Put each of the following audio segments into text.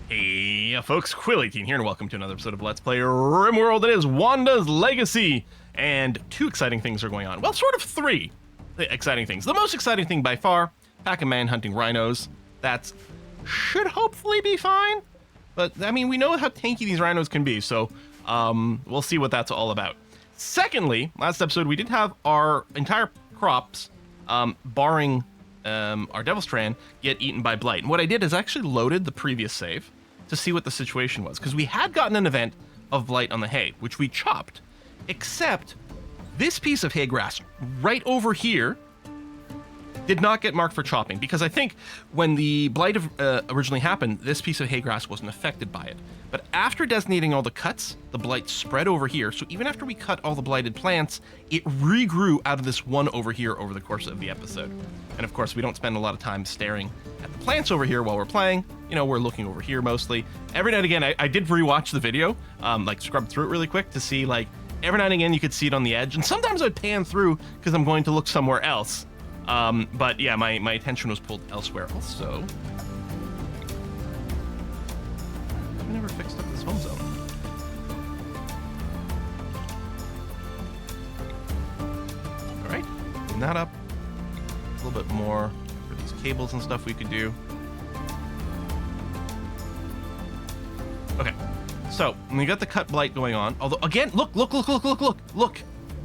Hey folks, Quill18 here and welcome to another episode of Let's Play RimWorld. It is Wanda's Legacy, and two exciting things are going on. Well, sort of three exciting things. The most exciting thing by far, pack of man-hunting rhinos. That should hopefully be fine, but I mean, we know how tanky these rhinos can be, so we'll see what that's all about. Secondly, last episode we did have our entire crops, barring our Devil Strand, get eaten by blight. And what I did is I actually loaded the previous save to see what the situation was, because we had gotten an event of blight on the hay, which we chopped, except this piece of hay grass right over here did not get marked for chopping, because I think when the blight originally happened, this piece of hay grass wasn't affected by it. But after designating all the cuts, the blight spread over here, so even after we cut all the blighted plants, it regrew out of this one over here over the course of the episode. And of course, we don't spend a lot of time staring at the plants over here while we're playing. You know, we're looking over here mostly. Every now and again, I did rewatch the video, like scrub through it really quick to see, like, every now and again you could see it on the edge, and sometimes I'd pan through because I'm going to look somewhere else. But yeah, my attention was pulled elsewhere also. I never fixed up this home zone. All right, clean that up. A little bit more for these cables and stuff we could do. Okay, so we got the cut blight going on. Although again, look!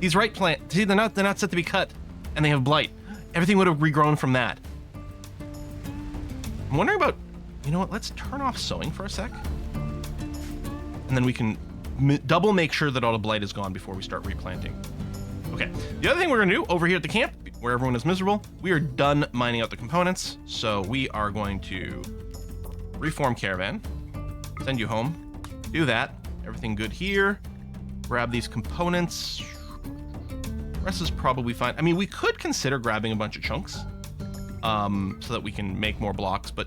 These right plants, see, they're not set to be cut, and they have blight. Everything would have regrown from that. I'm wondering about, you know what? Let's turn off sowing for a sec, and then we can double make sure that all the blight is gone before we start replanting. Okay, the other thing we're gonna do over here at the camp, where everyone is miserable, we are done mining out the components, so we are going to reform Caravan, send you home, do that, everything good here, grab these components. Rest is probably fine. I mean, we could consider grabbing a bunch of chunks, so that we can make more blocks, but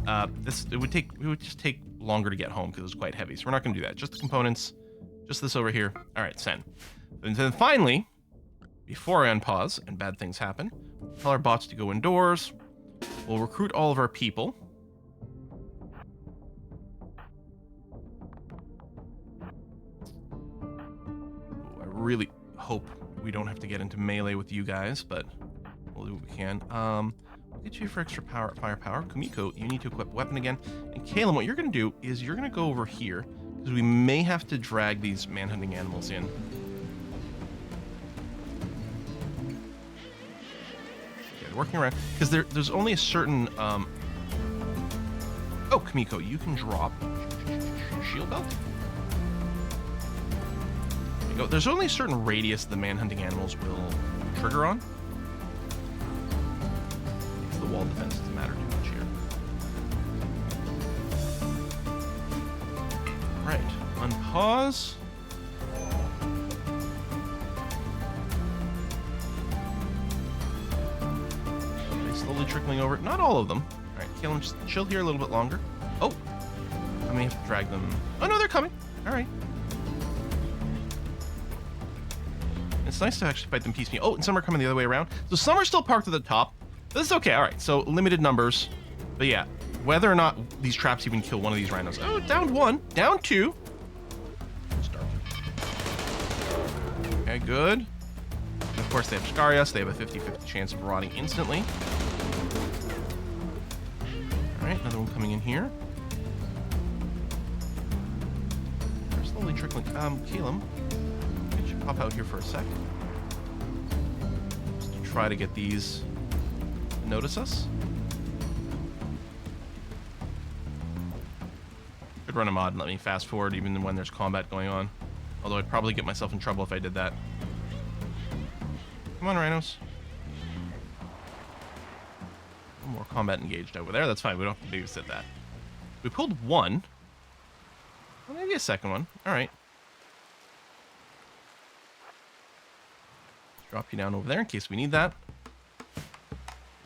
it would just take longer to get home because it's quite heavy. So we're not going to do that. Just the components, just this over here. All right, send. And then finally, before I unpause and bad things happen, tell our bots to go indoors. We'll recruit all of our people. I really hope we don't have to get into melee with you guys, but we'll do what we can. We'll get you for extra firepower. Kumiko, you need to equip weapon again. And Caleb, what you're going to do is you're going to go over here, because we may have to drag these manhunting animals in. Yeah, they're working around, because there's only a certain... Oh, Kumiko, you can drop shield belt. Go. There's only a certain radius the man-hunting animals will trigger on. Because the wall defense doesn't matter too much here. Right, unpause. Okay, slowly trickling over. Not all of them. All right, Kalen, just chill here a little bit longer. Oh, I may have to drag them. Oh no, they're coming. All right. It's nice to actually fight them piecemeal. Oh, and some are coming the other way around. So some are still parked at the top. This is okay. All right, so limited numbers. But yeah, whether or not these traps even kill one of these rhinos. Oh, down one, down two. Start. Okay, good. And of course, they have Scarius. They have a 50-50 chance of rotting instantly. All right, another one coming in here. They're slowly trickling. Caleb. Pop out here for a sec. Just to try to get these to notice us. Could run a mod and let me fast forward even when there's combat going on. Although I'd probably get myself in trouble if I did that. Come on, rhinos. More combat engaged over there. That's fine. We don't have to babysit that. We pulled one. Well, maybe a second one. All right. Drop you down over there in case we need that.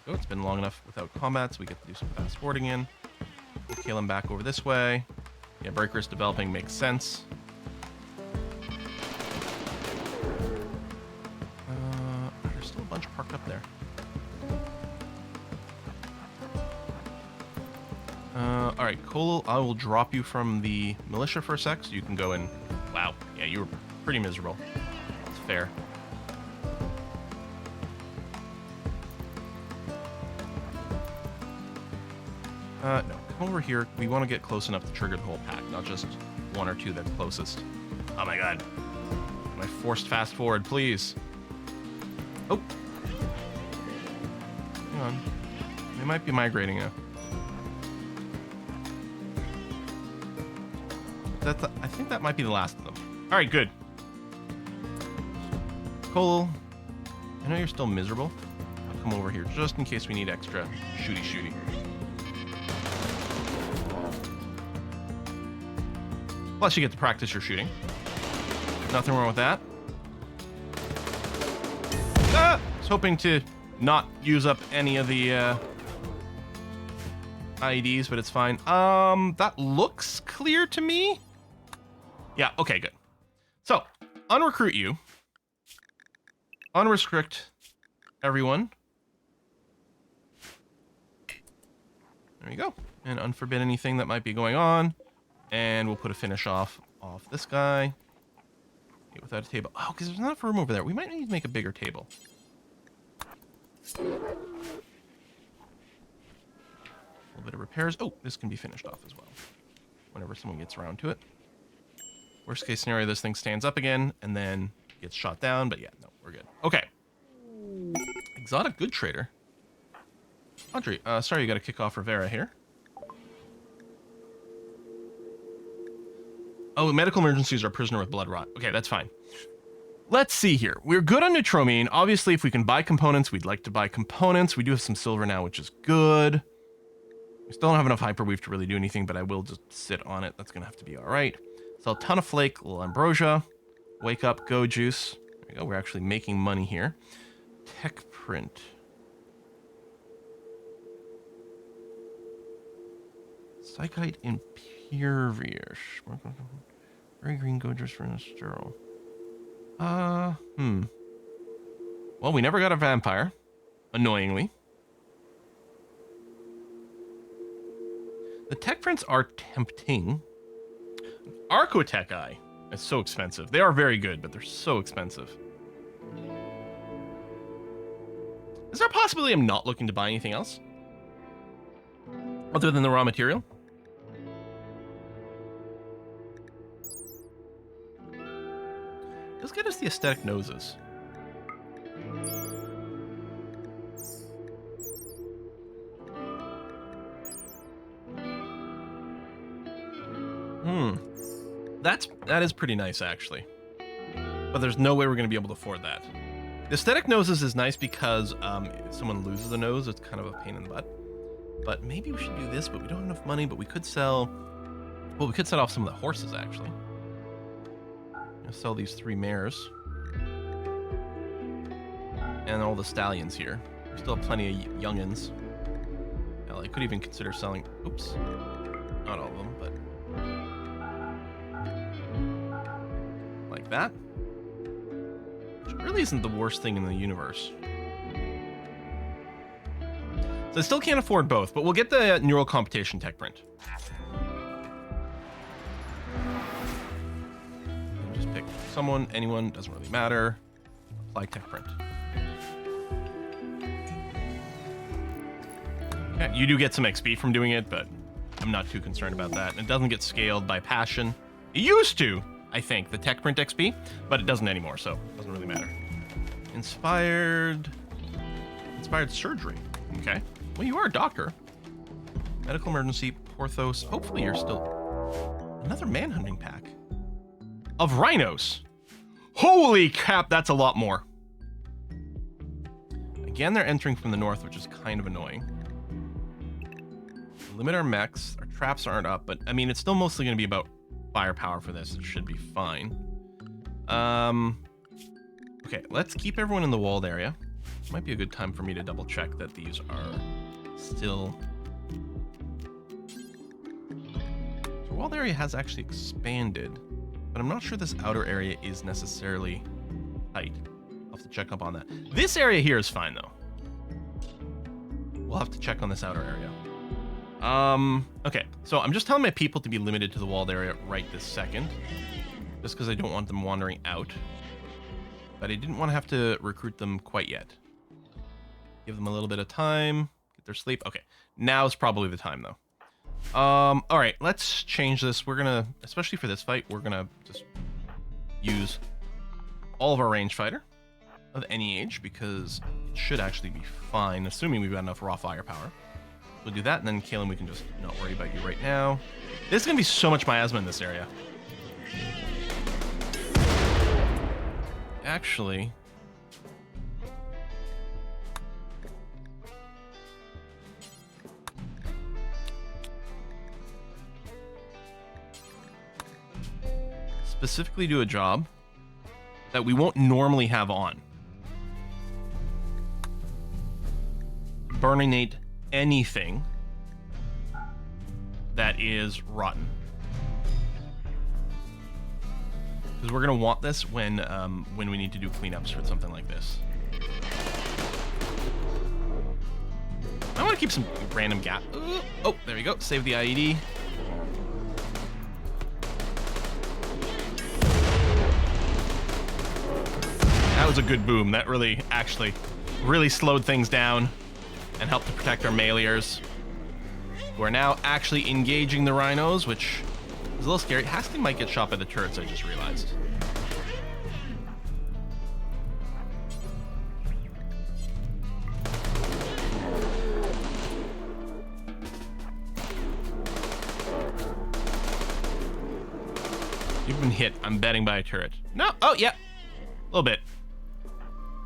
Oh, it's been long enough without combat, so we get to do some fast forwarding in. We'll kill him back over this way. Yeah, breakers developing makes sense. There's still a bunch parked up there. All right, Cole, I will drop you from the militia for a sec so you can go and... Wow, yeah, you were pretty miserable. It's fair. No, come over here. We want to get close enough to trigger the whole pack, not just one or two that's closest. Oh my god. My forced fast forward, please. Oh. Hang on. They might be migrating now. I think that might be the last of them. Alright, good. Cole, I know you're still miserable. I'll come over here just in case we need extra shooty. Plus, you get to practice your shooting. Nothing wrong with that. I was hoping to not use up any of the IEDs, but it's fine. That looks clear to me. Yeah, okay, good. So, unrecruit you. Unrestrict everyone. There you go. And unforbid anything that might be going on. And we'll put a finish off this guy. Okay, without a table. Oh, because there's not enough room over there. We might need to make a bigger table. A little bit of repairs. Oh, this can be finished off as well. Whenever someone gets around to it. Worst case scenario, this thing stands up again and then gets shot down. But yeah, no, we're good. Okay. Exotic good trader. Audrey, sorry you got to kick off Rivera here. Oh, medical emergencies are prisoner with blood rot. Okay, that's fine. Let's see here. We're good on Neutromine. Obviously, if we can buy components, we'd like to buy components. We do have some silver now, which is good. We still don't have enough hyperweave to really do anything, but I will just sit on it. That's going to have to be all right. Sell a ton of flake, a little ambrosia. Wake up, go juice. There we go. We're actually making money here. Tech print. Psychite impervious. Very green gojers for a sterile. Well, we never got a vampire. Annoyingly. The tech prints are tempting. Archotech Eye. It's so expensive. They are very good, but they're so expensive. Is there a possibility I'm not looking to buy anything else? Other than the raw material? Let's get us the aesthetic noses. That is pretty nice, actually. But there's no way we're going to be able to afford that. The aesthetic noses is nice because if someone loses a nose, it's kind of a pain in the butt. But maybe we should do this, but we don't have enough money, but we could sell... Well, we could set off some of the horses, actually. I'll sell these 3 mares. And all the stallions here. We still have plenty of youngins. Hell, I could even consider selling... Oops. Not all of them, but... Like that. Which really isn't the worst thing in the universe. So I still can't afford both, but we'll get the neural computation tech print. And just pick someone, anyone, doesn't really matter. Apply tech print. Okay, you do get some XP from doing it, but I'm not too concerned about that. And it doesn't get scaled by passion. It used to, I think, the tech print XP, but it doesn't anymore, so it doesn't really matter. Inspired surgery. Okay. Well, you are a doctor. Medical emergency, Porthos. Hopefully you're still... Another manhunting pack. Of rhinos. Holy crap, that's a lot more. Again, they're entering from the north, which is kind of annoying. Limit our mechs. Our traps aren't up, but, I mean, it's still mostly going to be about firepower for this. It should be fine. Okay, let's keep everyone in the walled area. Might be a good time for me to double check that these are still... The walled area has actually expanded, but I'm not sure this outer area is necessarily tight. I'll have to check up on that. This area here is fine, though. We'll have to check on this outer area. Okay, so I'm just telling my people to be limited to the walled area right this second, just because I don't want them wandering out. But I didn't want to have to recruit them quite yet. Give them a little bit of time, get their sleep. Okay, now is probably the time though. All right, let's change this. We're gonna, especially for this fight, we're gonna just use all of our range fighter of any age, because it should actually be fine, assuming we've got enough raw firepower. We'll do that, and then Kalen, we can just not worry about you right now. There's gonna be so much miasma in this area. Actually, specifically do a job that we won't normally have on. Burninate anything that is rotten. Because we're gonna want this when we need to do cleanups for something like this. I want to keep some random gap. Oh, there we go. Save the IED. That was a good boom. That really, actually, really slowed things down and helped to protect our meleers. We're now actually engaging the rhinos, which is a little scary. Hasty might get shot by the turrets, I just realized. You've been hit, I'm betting, by a turret. No, oh yeah, a little bit.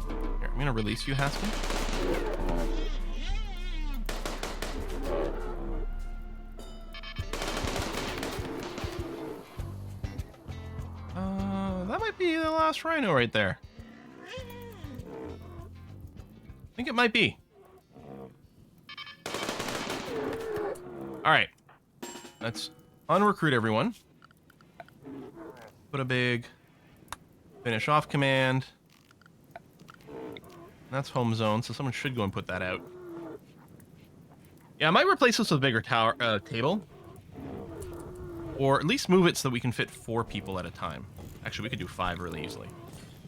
Here, I'm gonna release you, Hasty. That might be the last rhino right there. I think it might be. All right, let's unrecruit everyone. Put a big finish off command. That's home zone, so someone should go and put that out. Yeah, I might replace this with a bigger tower table, or at least move it so that we can fit 4 people at a time. Actually, we could do 5 really easily.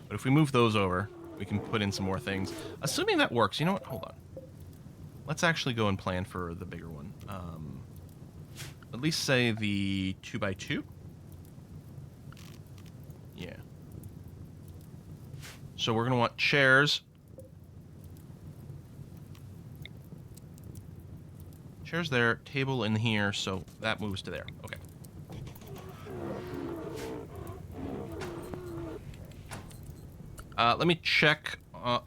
But if we move those over, we can put in some more things. Assuming that works, you know what? Hold on. Let's actually go and plan for the bigger one. At least say the 2x2. Yeah. So we're going to want chairs. Chairs there, table in here, so that moves to there. Okay. Let me check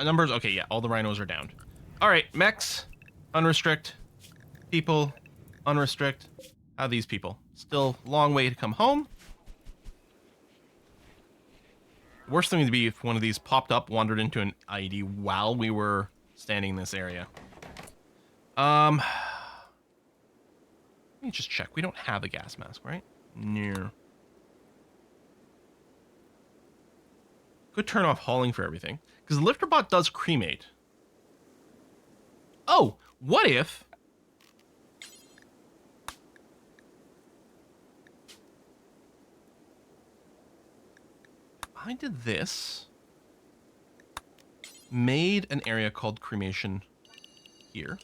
numbers. Okay, yeah, all the rhinos are down. All right, mechs, unrestrict. People, unrestrict. How are these people? Still long way to come home. Worst thing would be if one of these popped up, wandered into an IED while we were standing in this area. Let me just check. We don't have a gas mask, right? No. Could turn off hauling for everything, because the lifter bot does cremate. Oh, what if I did this, made an area called cremation here,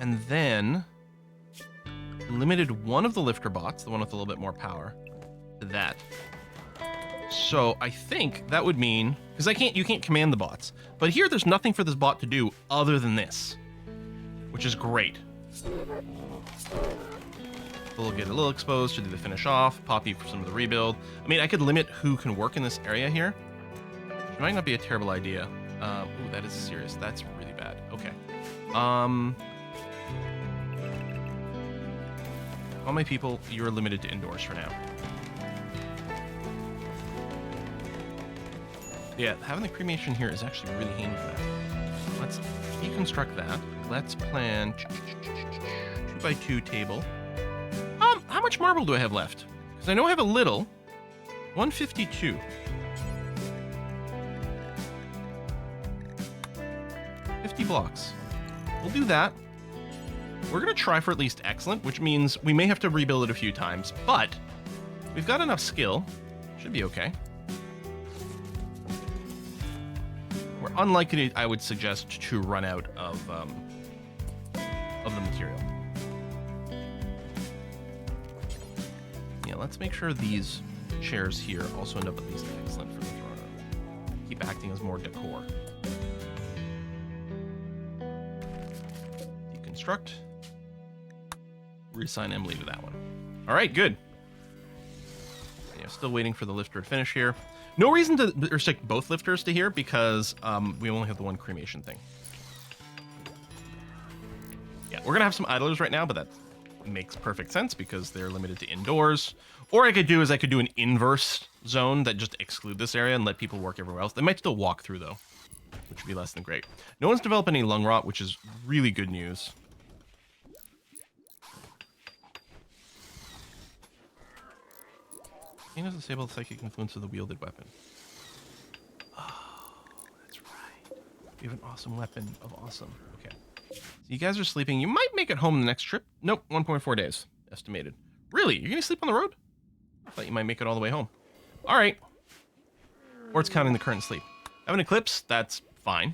and then limited one of the lifter bots, the one with a little bit more power, to that. So I think that would mean, because you can't command the bots, but here there's nothing for this bot to do other than this, which is great. We'll get a little exposed to do the finish off, Poppy for some of the rebuild. I mean, I could limit who can work in this area here. It might not be a terrible idea. Ooh, that is serious. That's really bad. Okay. All my people, you're limited to indoors for now. Yeah, having the cremation here is actually really handy for that. Let's deconstruct that. Let's plan 2x2 table. How much marble do I have left? Because I know I have a little. 152. 50 blocks. we'll do that. We're going to try for at least excellent, which means we may have to rebuild it a few times, but we've got enough skill. Should be okay. We're unlikely, I would suggest, to run out of the material. Yeah, let's make sure these chairs here also end up at least excellent for the throne. Keep acting as more decor. Deconstruct. Reassign Emily to that one. All right, good. Yeah, still waiting for the lifter to finish here. No reason to restrict both lifters to here because we only have the one cremation thing. Yeah, we're gonna have some idlers right now, but that makes perfect sense because they're limited to indoors. Or I could do an inverse zone that just exclude this area and let people work everywhere else. They might still walk through though, which would be less than great. No one's developed any lung rot, which is really good news. Rhinos disable the psychic influence of the wielded weapon. Oh, that's right. We have an awesome weapon of awesome. Okay. So you guys are sleeping. You might make it home the next trip. Nope, 1.4 days estimated. Really? You're going to sleep on the road? I thought you might make it all the way home. All right. Or it's counting the current sleep. Have an eclipse? That's fine.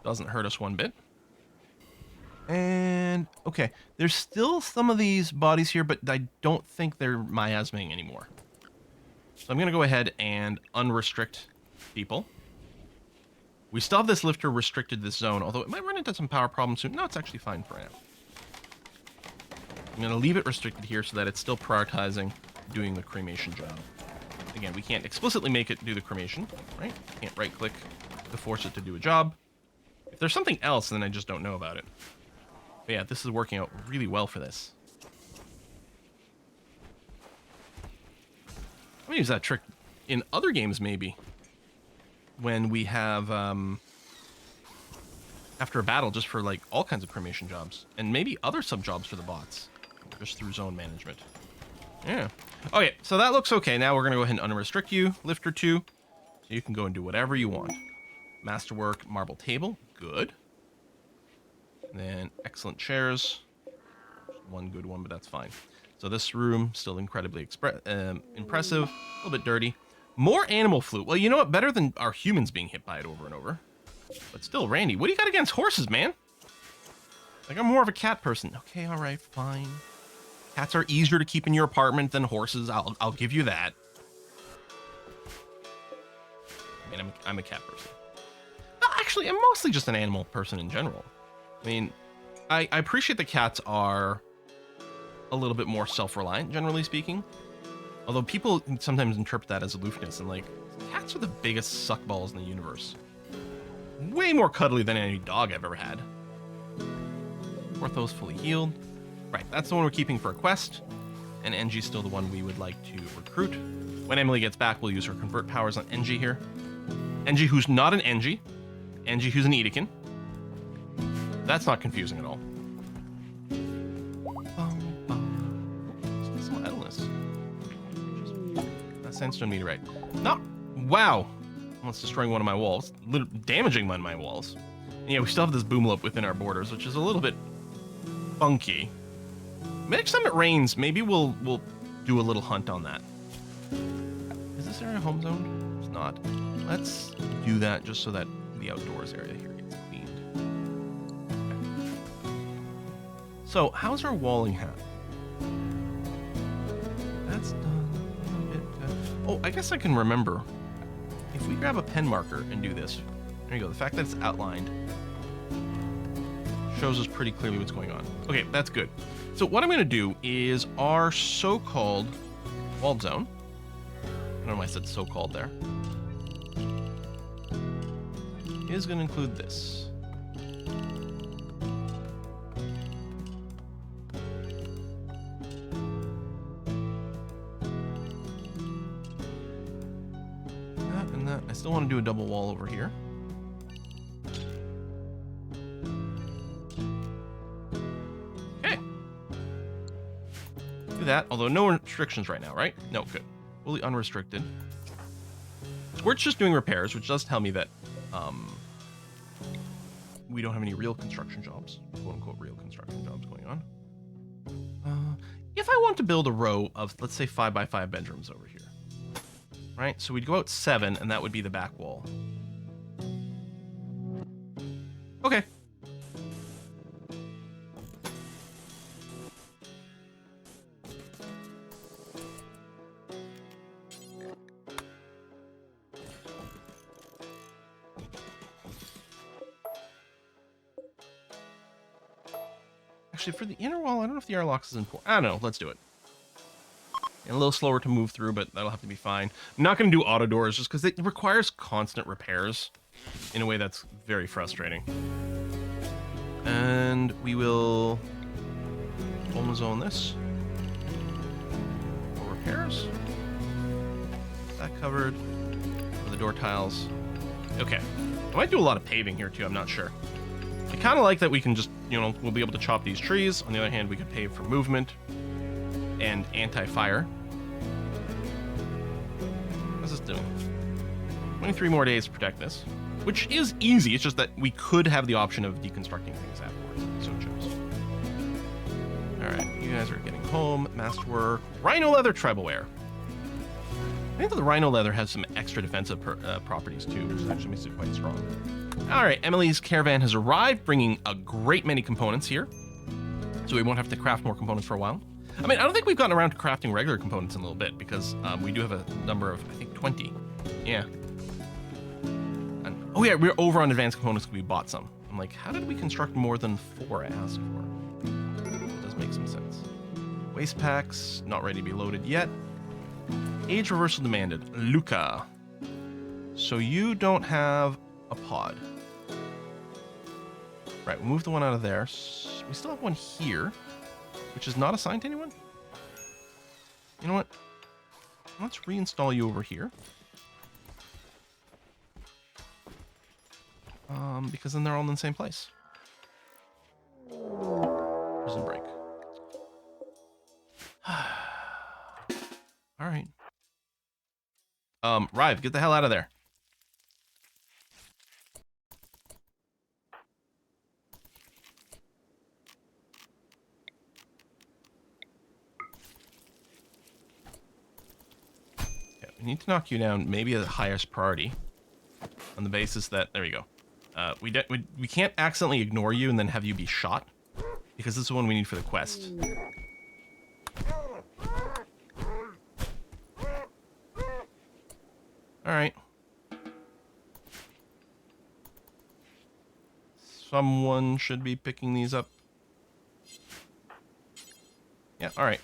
Doesn't hurt us one bit. And, okay, there's still some of these bodies here, but I don't think they're miasming anymore. So I'm going to go ahead and unrestrict people. We still have this lifter restricted this zone, although it might run into some power problems soon. No, it's actually fine for now. I'm going to leave it restricted here so that it's still prioritizing doing the cremation job. Again, we can't explicitly make it do the cremation, right? Can't right-click to force it to do a job. If there's something else, then I just don't know about it. But yeah, this is working out really well for this. I'm gonna use that trick in other games, maybe. When we have, after a battle, just for like all kinds of cremation jobs. And maybe other sub-jobs for the bots. Just through zone management. Yeah. Okay, so that looks okay. Now we're gonna go ahead and unrestrict you, Lifter 2. So you can go and do whatever you want. Masterwork, marble table, good. And then excellent chairs. One good one, but that's fine. So this room, still incredibly impressive. A little bit dirty. More animal flute. Well, you know what? Better than our humans being hit by it over and over. But still, Randy, what do you got against horses, man? Like, I'm more of a cat person. Okay, all right, fine. Cats are easier to keep in your apartment than horses. I'll give you that. I mean, I'm a cat person. Well, actually, I'm mostly just an animal person in general. I mean, I appreciate that cats are a little bit more self-reliant, generally speaking. Although people sometimes interpret that as aloofness, and like, cats are the biggest suckballs in the universe. Way more cuddly than any dog I've ever had. Ortho's fully healed. Right, that's the one we're keeping for a quest. And NG's still the one we would like to recruit. When Emily gets back, we'll use her convert powers on NG here. NG who's not an NG. NG who's an Edekin. That's not confusing at all. Some idleness. Sandstone meteorite. Not. Wow. Almost destroying one of my walls. Damaging one of my walls. And yeah, we still have this boomlope within our borders, which is a little bit funky. Next time it rains, maybe we'll do a little hunt on that. Is this area home zoned? It's not. Let's do that just so that the outdoors area here gets cleaned. Okay. So, how's our walling hat? That's done a bit. Oh, I guess I can remember. If we grab a pen marker and do this, there you go. The fact that it's outlined shows us pretty clearly what's going on. Okay, that's good. So what I'm going to do is our so-called walled zone. I don't know why I said so-called there. Is going to include this. That and that. I still want to do a double wall over here. That, although no restrictions right now, right? No, good. Fully unrestricted. We're just doing repairs, which does tell me that we don't have any real construction jobs, quote unquote real construction jobs going on. If I want to build a row of, let's say, 5x5 bedrooms over here, right? So we'd go out 7, and that would be the back wall. Okay. Actually, for the inner wall, I don't know if the airlocks is important. I don't know. Let's do it. And a little slower to move through, but that'll have to be fine. I'm not going to do auto doors just because it requires constant repairs in a way that's very frustrating. And we will home zone this. More repairs. That covered. For the door tiles. Okay. I might do a lot of paving here too. I'm not sure. I kind of like that we can just, you know, we'll be able to chop these trees. On the other hand, we could pave for movement and anti-fire. What's this doing? 23 more days to protect this, which is easy. It's just that we could have the option of deconstructing things afterwards. So chose. All right, you guys are getting home. Masterwork. Rhino leather tribal wear. I think that the rhino leather has some extra defensive properties too, which actually makes it quite strong. All right, Emily's caravan has arrived, bringing a great many components here. So we won't have to craft more components for a while. I mean, I don't think we've gotten around to crafting regular components in a little bit because we do have a number of, I think, 20. Yeah. And, oh yeah, we're over on advanced components because we bought some. I'm like, how did we construct more than 4 I asked for? It does make some sense. Waste packs, not ready to be loaded yet. Age reversal demanded. Luca. So you don't have a pod. Right, we'll move the one out of there. We still have one here, which is not assigned to anyone. You know what? Let's reinstall you over here. Because then they're all in the same place. Prison break. All right. Rive, get the hell out of there. We need to knock you down, maybe at the highest priority, on the basis that, there you go. We can't accidentally ignore you and then have you be shot, because this is the one we need for the quest. Alright. Someone should be picking these up. Yeah, alright.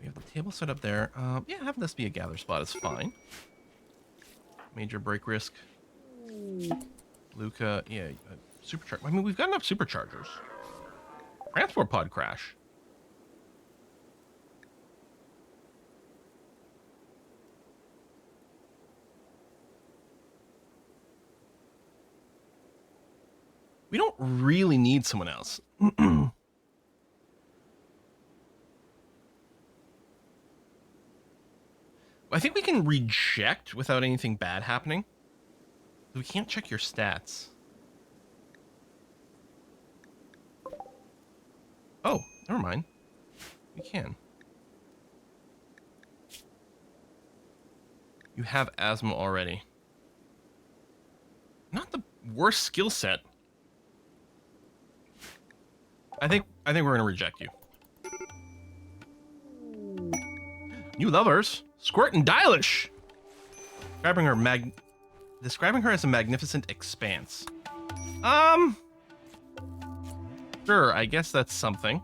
We have the table set up there. Yeah, having this be a gather spot is fine. Major break risk. Luca, yeah, supercharger. I mean, we've got enough superchargers. Transport pod crash. We don't really need someone else. I think we can reject without anything bad happening. We can't check your stats. Oh, never mind. We can. You have asthma already. Not the worst skill set. I think we're gonna reject you. New lovers. Squirt and Dylish. Describing her as a magnificent expanse. Sure, I guess that's something.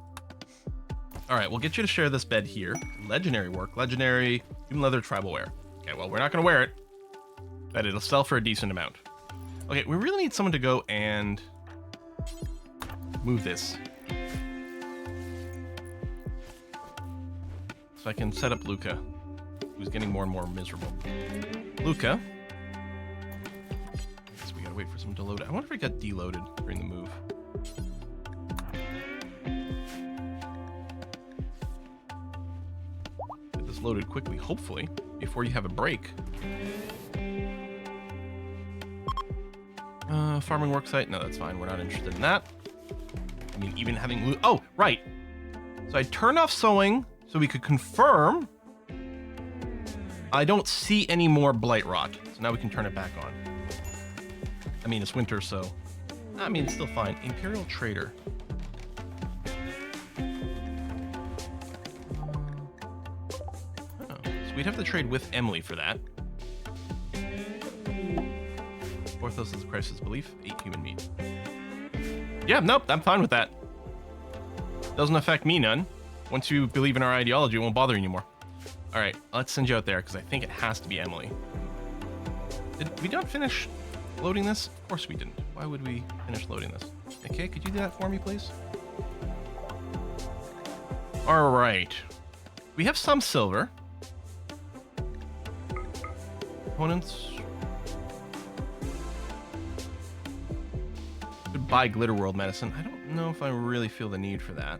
Alright, we'll get you to share this bed here. Legendary work. Legendary human leather tribal wear. Okay, well, we're not gonna wear it, but it'll sell for a decent amount. Okay, we really need someone to go and move this. So I can set up Luca, who's getting more and more miserable. Luca. I guess we gotta wait for someone to load it. I wonder if it got deloaded during the move. Get this loaded quickly, hopefully, before you have a break. Farming worksite. No, that's fine. We're not interested in that. I mean, even having loot. Oh, right. So I turned off sowing so we could confirm. I don't see any more blight rot. So now we can turn it back on. I mean, it's winter, so... I mean, it's still fine. Imperial Trader. Oh, so we'd have to trade with Emily for that. Orthos is crisis belief. 8 human meat. Yeah, nope, I'm fine with that. Doesn't affect me none. Once you believe in our ideology, it won't bother you anymore. All right, let's send you out there because I think it has to be Emily. Did we not finish loading this? Of course we didn't. Why would we finish loading this? Okay, could you do that for me, please? All right. We have some silver. Opponents. Could buy Glitter World medicine. I don't know if I really feel the need for that.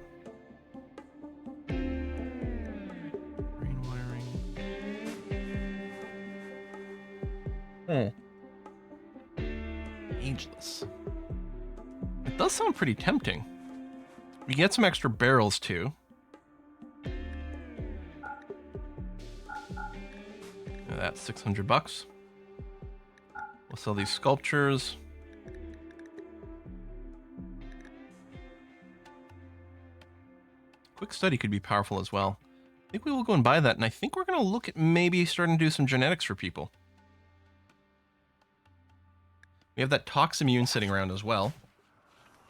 Brain wiring. Ageless. It does sound pretty tempting. We get some extra barrels too. Now that's $600. We'll sell these sculptures. Quick study could be powerful as well. I think we will go and buy that, and I think we're going to look at maybe starting to do some genetics for people. We have that tox immune sitting around as well.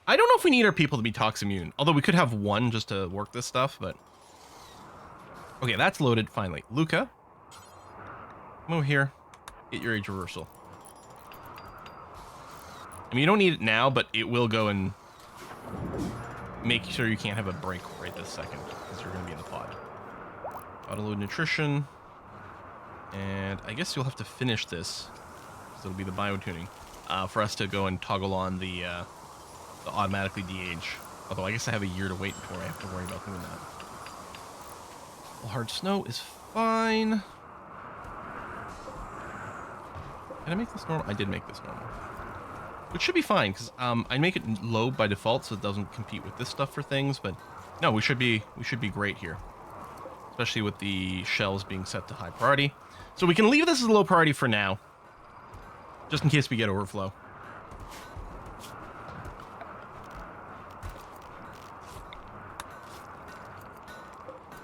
I don't know if we need our people to be tox immune, although we could have one just to work this stuff, but... Okay, that's loaded, finally. Luca, come over here. Get your age reversal. I mean, you don't need it now, but it will go and make sure you can't have a break right this second, because you're going to be in the pod. Auto-load nutrition. And I guess you'll have to finish this, because it'll be the bio-tuning, for us to go and toggle on the automatically de-age. Although I guess I have a year to wait before I have to worry about doing that. Well, hard snow is fine. Can I make this normal? I did make this normal. Which should be fine, because I make it low by default so it doesn't compete with this stuff for things, but no, we should be great here. Especially with the shells being set to high priority. So we can leave this as a low priority for now. Just in case we get overflow.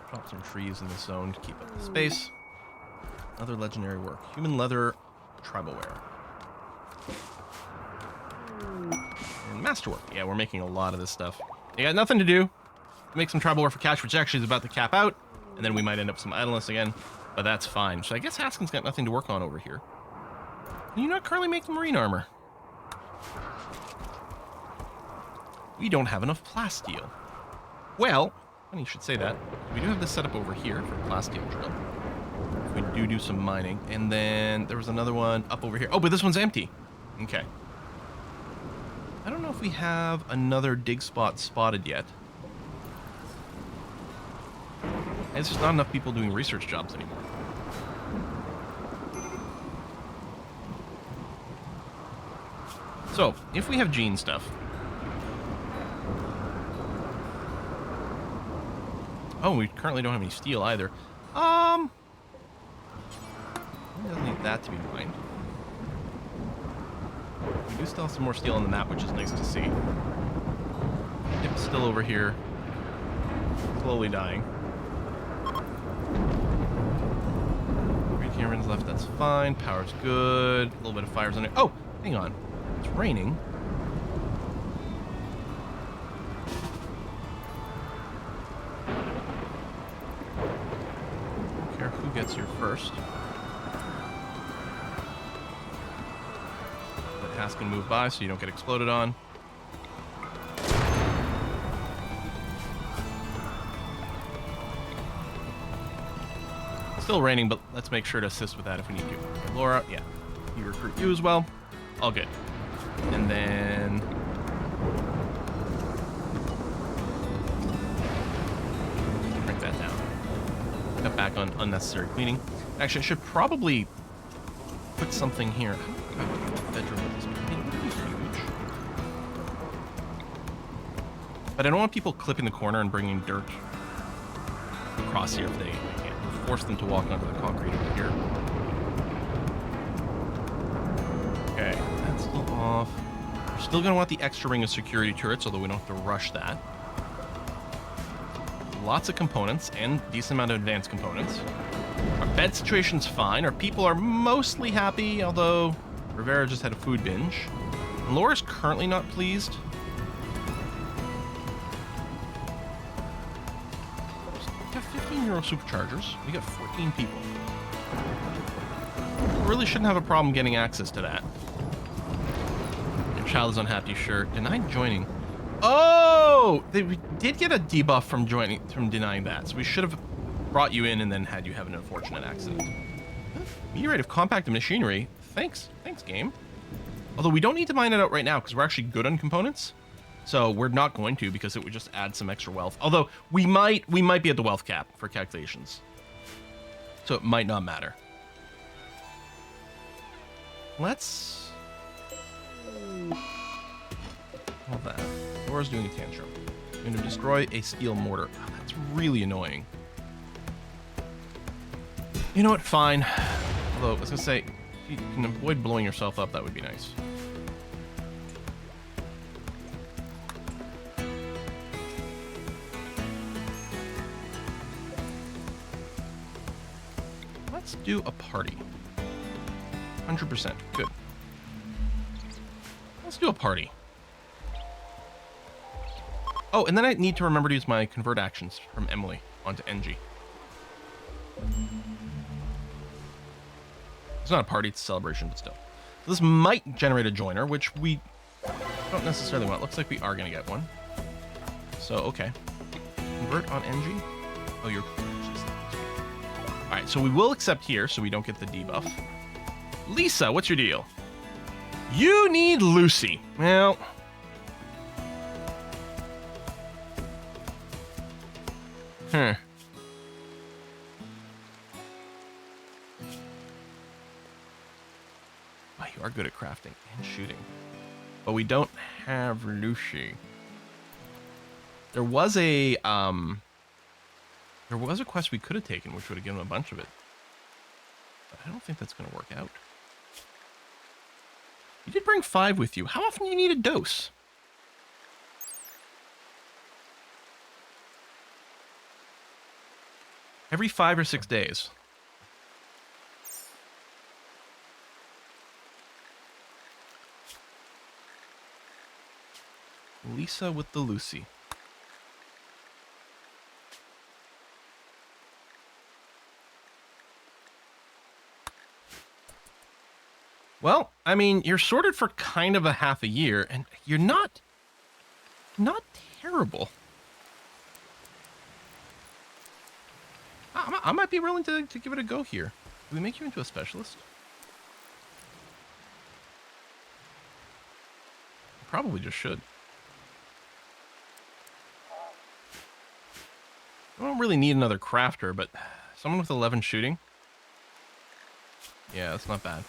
Drop some trees in the zone to keep up the space. Other legendary work. Human leather tribal wear. And masterwork. Yeah, we're making a lot of this stuff. You got nothing to do. Make some tribal wear for cash, which actually is about to cap out. And then we might end up some idleness again. But that's fine. So I guess Haskin's got nothing to work on over here. Can you not currently make the marine armor? We don't have enough plasteel. Well, funny you should say that. We do have this set up over here for plasteel drill. We do some mining. And then there was another one up over here. Oh, but this one's empty. Okay. I don't know if we have another dig spot spotted yet. It's just not enough people doing research jobs anymore. So, if we have gene stuff... Oh, we currently don't have any steel either. We don't need that to be mined. We do still have some more steel on the map, which is nice to see. Yep, still over here. Slowly dying. 3 cameras left, that's fine. Power's good. A little bit of fire's on it. Oh, hang on. It's raining. Don't care who gets here first. Let Haskin move by so you don't get exploded on. Still raining, but let's make sure to assist with that if we need to. Laura, yeah. You recruit you as well. All good. And then... break that down. Cut back on unnecessary cleaning. Actually, I should probably put something here. Bedroom with this. But I don't want people clipping the corner and bringing dirt across here if they can't. We'll force them to walk onto the concrete over here. Okay, that's still off. We're still going to want the extra ring of security turrets, although we don't have to rush that. Lots of components and decent amount of advanced components. Our bed situation's fine. Our people are mostly happy, although Rivera just had a food binge. And Laura's currently not pleased. We got 15 Euro superchargers. We got 14 people. We really shouldn't have a problem getting access to that. Your child is unhappy, sure. Denied joining. Oh! They did get a debuff from denying that, so we should have brought you in and then had you have an unfortunate accident. Meteorite of compacted machinery. Thanks, game. Although we don't need to mine it out right now because we're actually good on components. So we're not going to because it would just add some extra wealth. Although we might be at the wealth cap for calculations. So it might not matter. Let's... all that. Laura's doing a tantrum. I'm going to destroy a steel mortar. Oh, that's really annoying. You know what? Fine. Although, I was going to say, if you can avoid blowing yourself up, that would be nice. Let's do a party. 100%. Good. Let's do a party. Oh, and then I need to remember to use my convert actions from Emily onto NG. It's not a party, it's a celebration, but still. So this might generate a joiner, which we don't necessarily want. Looks like we are going to get one. So, okay. Convert on NG. Oh, you're... Alright, so we will accept here so we don't get the debuff. Lisa, what's your deal? You need Lucy. Well... Wow, you are good at crafting and shooting. But we don't have Lucy. There was a quest we could have taken, which would have given a bunch of it. But I don't think that's going to work out. You did bring 5 with you. How often do you need a dose? Every 5 or 6 days. Lisa with the Lucy. Well, I mean, you're sorted for kind of a half a year, and you're not terrible. I might be willing to give it a go here. Do we make you into a specialist? Probably just should. I don't really need another crafter, but someone with 11 shooting? Yeah, that's not bad.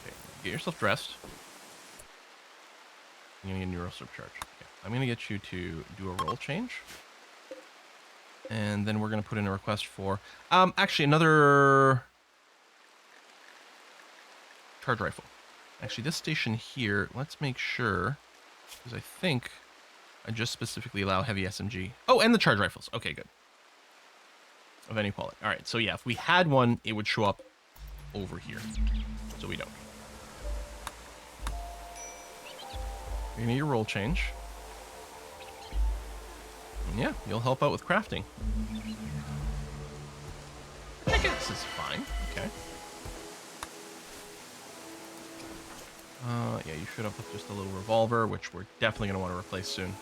Okay, get yourself dressed. You're gonna get a neural surcharge. Okay, I'm gonna get you to do a role change. And then we're going to put in a request for, actually another charge rifle. Actually, this station here, let's make sure, because I think I just specifically allow heavy SMG. Oh, and the charge rifles. Okay, good. Of any quality. All right, so yeah, if we had one, it would show up over here. So we don't. You're going to need your role change. And yeah, you'll help out with crafting. I guess this is fine. Okay. Yeah, you should have just a little revolver, which we're definitely going to want to replace soon.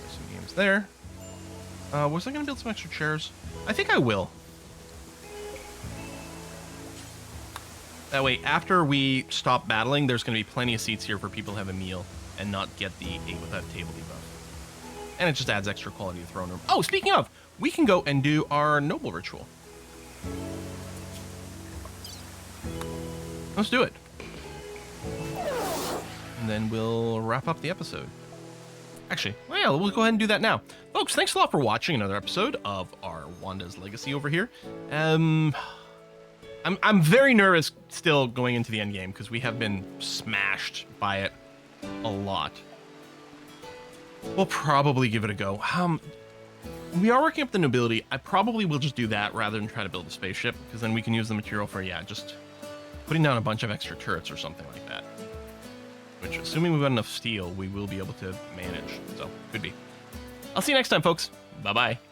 Some games there. Was I going to build some extra chairs? I think I will. That way, after we stop battling, there's going to be plenty of seats here for people to have a meal and not get the 8 without table debuff. And it just adds extra quality to the throne room. Oh, speaking of, we can go and do our noble ritual. Let's do it. and then we'll wrap up the episode. Actually, well, we'll go ahead and do that now. Folks, thanks a lot for watching another episode of our Wanda's Legacy over here. I'm very nervous still going into the end game because we have been smashed by it a lot. We'll probably give it a go. We are working up the nobility. I probably will just do that rather than try to build a spaceship, because then we can use the material for, yeah, just putting down a bunch of extra turrets or something like that. Which, assuming we've got enough steel, we will be able to manage. So, could be. I'll see you next time, folks. Bye-bye.